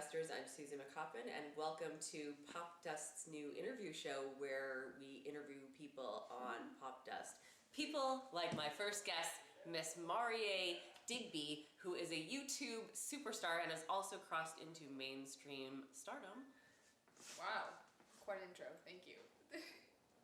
investors. I'm Suzy Mccoppin, and welcome to Pop Dust's new interview show where we interview people on Pop Dust. People like my first guest, Miss Marié Digby, who is a YouTube superstar and has also crossed into mainstream stardom. Wow, quite an intro, thank you.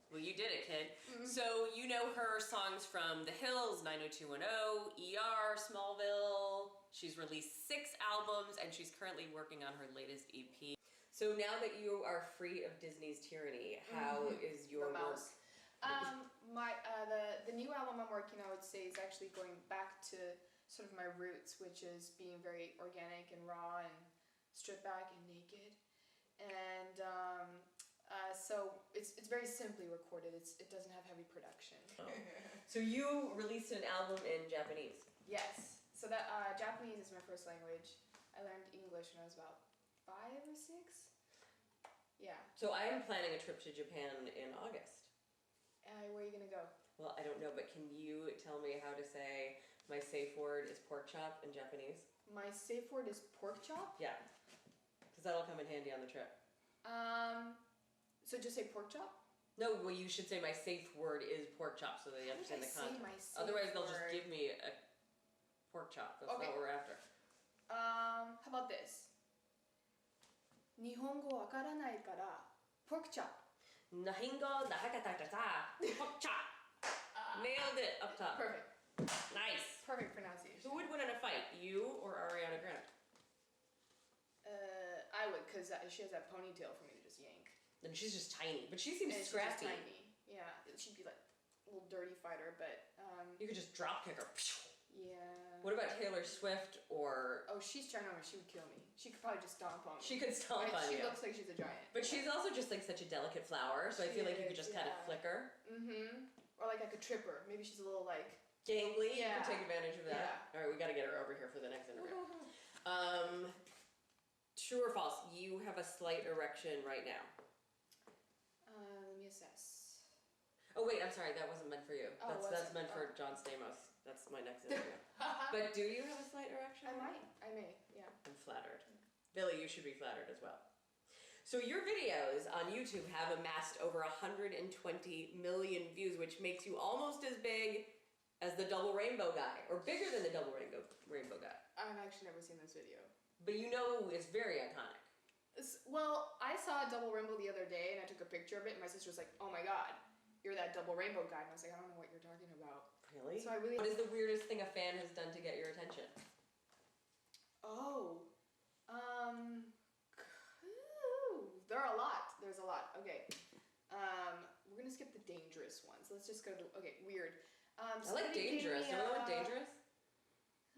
Well, you did it, kid. So you know her songs from The Hills, 90210, ER, Smallville. She's released 6 albums and she's currently working on her latest EP. So now that you are free of Disney's tyranny, how is your work? The new album I'm working on, I would say, is actually going back to sort of my roots, which is being very organic and raw and stripped back and naked. And so it's very simply recorded. It doesn't have heavy production. Oh. So you released an album in Japanese? Yes. So that Japanese is my first language. I learned English when I was about 5 or 6. Yeah. So I am planning a trip to Japan in August. Where are you gonna go? Well, I don't know, but can you tell me how to say my safe word is pork chop in Japanese? My safe word is pork chop? Yeah. Because that'll come in handy on the trip. So just say pork chop? No, well, you should say my safe word is pork chop so that they understand the context. Otherwise, they'll just give me a pork chop. That's not what we're after. How about this? Nihongo wakaranai kara pork chop. Nahingo nahakatatata pork chop. Nailed it up top. Perfect. Nice. Perfect pronunciation. Who would win in a fight, you or Ariana Grande? I would, because she has that ponytail for me to just yank. And she's just tiny, but she seems scrappy. She's just tiny. Yeah, she'd be like a little dirty fighter, but you could just drop kick her. Yeah. What about Taylor Swift or? Oh, she's ginormous. She would kill me. She could probably just stomp on me. She could stomp on you. She looks like she's a giant. But she's also just like such a delicate flower, so I feel like you could just kind of flick her. Or like I could trip her. Maybe she's a little like gangly. Yeah. You can take advantage of that. Yeah. All right, we got to get her over here for the next interview. True or false? You have a slight erection right now. Let me assess. Oh wait, I'm sorry, that wasn't meant for you. Oh, that's meant for John Stamos. That's my next interview. But do you have a slight erection? I may, yeah. I'm flattered. Billy, you should be flattered as well. So your videos on YouTube have amassed over 120 million views, which makes you almost as big as the Double Rainbow guy, or bigger than the Double Rainbow guy. I've actually never seen this video. But you know it's very iconic. Well, I saw a Double Rainbow the other day and I took a picture of it and my sister was like, oh my god, you're that Double Rainbow guy. And I was like, I don't know what you're talking about. Really? So I really... What is the weirdest thing a fan has done to get your attention? Oh, there are a lot. There's a lot. Okay. We're gonna skip the dangerous ones. Let's just go to, okay, weird. I like dangerous. Do you know what dangerous?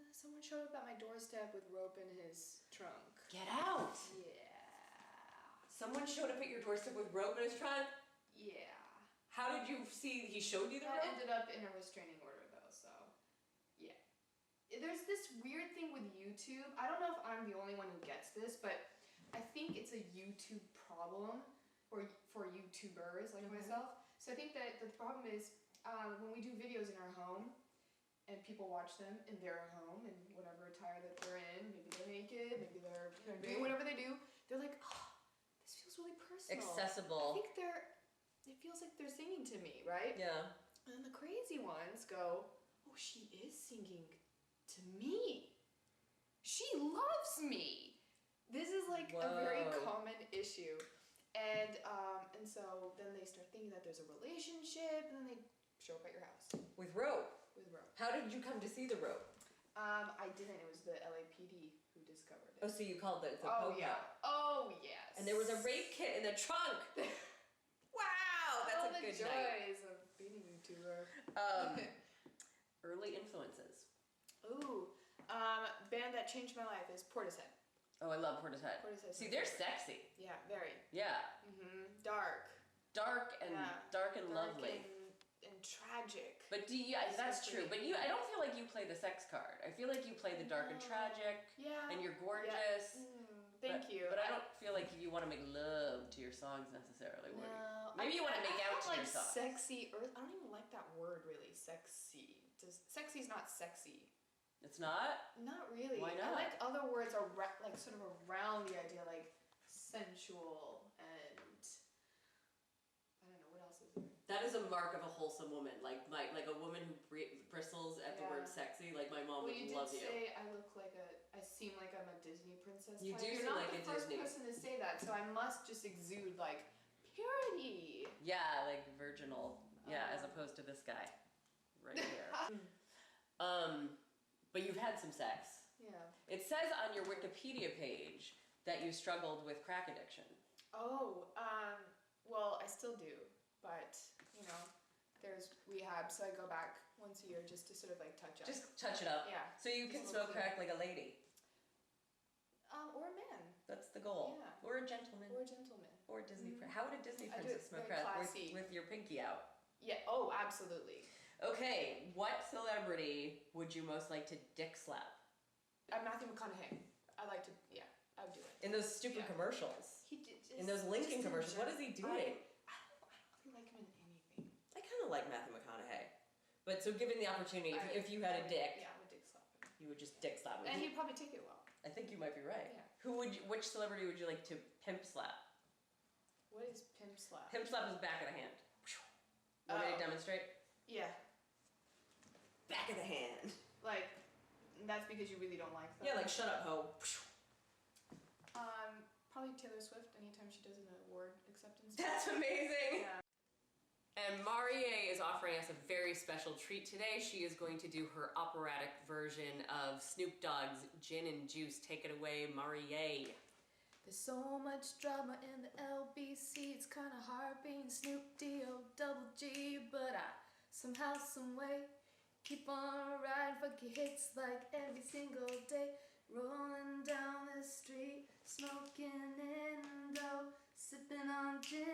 Someone showed up at my doorstep with rope in his trunk. Get out! Yeah. Someone showed up at your doorstep with rope in his trunk? Yeah. How did you see, he showed you the rope? That ended up in a restraining order though, so yeah. There's this weird thing with YouTube. I don't know if I'm the only one who gets this, but I think it's a YouTube problem or for YouTubers like myself. So I think that the problem is when we do videos in our home, and people watch them in their home in whatever attire that they're in. Maybe they're naked, maybe they're doing whatever they do. They're like, oh, this feels really personal. Accessible. I think it feels like they're singing to me, right? Yeah. And the crazy ones go, oh, she is singing to me. She loves me. This is like a very common issue. And so then they start thinking that there's a relationship and then they show up at your house. With rope? With rope. How did you come to see the rope? I didn't. It was the LAPD who discovered it. Oh, so you called the Oh, yeah. Oh, yes. And there was a rape kit in the trunk. Wow, that's a good night. The joys of being a YouTuber. Early influences. Ooh. Band that changed my life is Portishead. Oh, I love Portishead. See, they're sexy. Yeah, very. Yeah. Dark. Dark and lovely. And tragic. But that's true. But I don't feel like you play the sex card. I feel like you play the dark and tragic. Yeah. And you're gorgeous. Yeah. Thank you. But I don't feel like you want to make love to your songs necessarily. No. Maybe you want to make out to your songs. Sexy, or I don't even like that word really. Sexy. Sexy's not sexy. It's not? Not really. Why not? I like other words like sort of around the idea, like sensual and I don't know what else is there. That is a mark of a wholesome woman. Like a woman who bristles at the word Yeah. sexy. Like my mom Well, would you love did you. say I seem like I'm a Disney princess. You type. do You're seem not like the a first Disney. person to say that, so I must just exude like purity. Yeah, like virginal. Yeah, as opposed to this guy right here. But you've had some sex. Yeah. It says on your Wikipedia page that you struggled with crack addiction. Oh, well, I still do, but you know, there's rehab, so I go back once a year just to sort of like touch up. Just touch it up. Yeah. So you can Just smoke look crack like a lady. Or a man. That's the goal. Yeah. Or a gentleman. Or a gentleman. Or a Disney Mhm. How would a Disney I do princess it smoke very crack classy. with your pinky out? Yeah. Oh, absolutely. Okay, what celebrity would you most like to dick slap? Matthew McConaughey. I like to. Yeah, I would do it. In those stupid Yeah. commercials. He did. In those Lincoln just in commercials. What is he doing? I don't really like him in anything. I kind of like Matthew McConaughey. But so given the opportunity, if you had a dick, Yeah, I would dick slap him. you would just dick slap him. And he'd probably take it well. I think you might be right. Yeah. Which celebrity would you like to pimp slap? What is pimp slap? Pimp slap is back of the hand. Want me to demonstrate? Yeah. Back of the hand. Like, that's because you really don't like them. Yeah, like shut up, ho. Probably Taylor Swift anytime she does an award acceptance. That's amazing. Yeah. And Marié is offering us a very special treat today. She is going to do her operatic version of Snoop Dogg's Gin and Juice. Take it away, Marié. There's so much drama in the LBC, it's kinda hard being Snoop D-O-double-G, but I somehow, someway keep on riding funky hits like every single day. Rolling down the street, smoking Indo, sipping on gin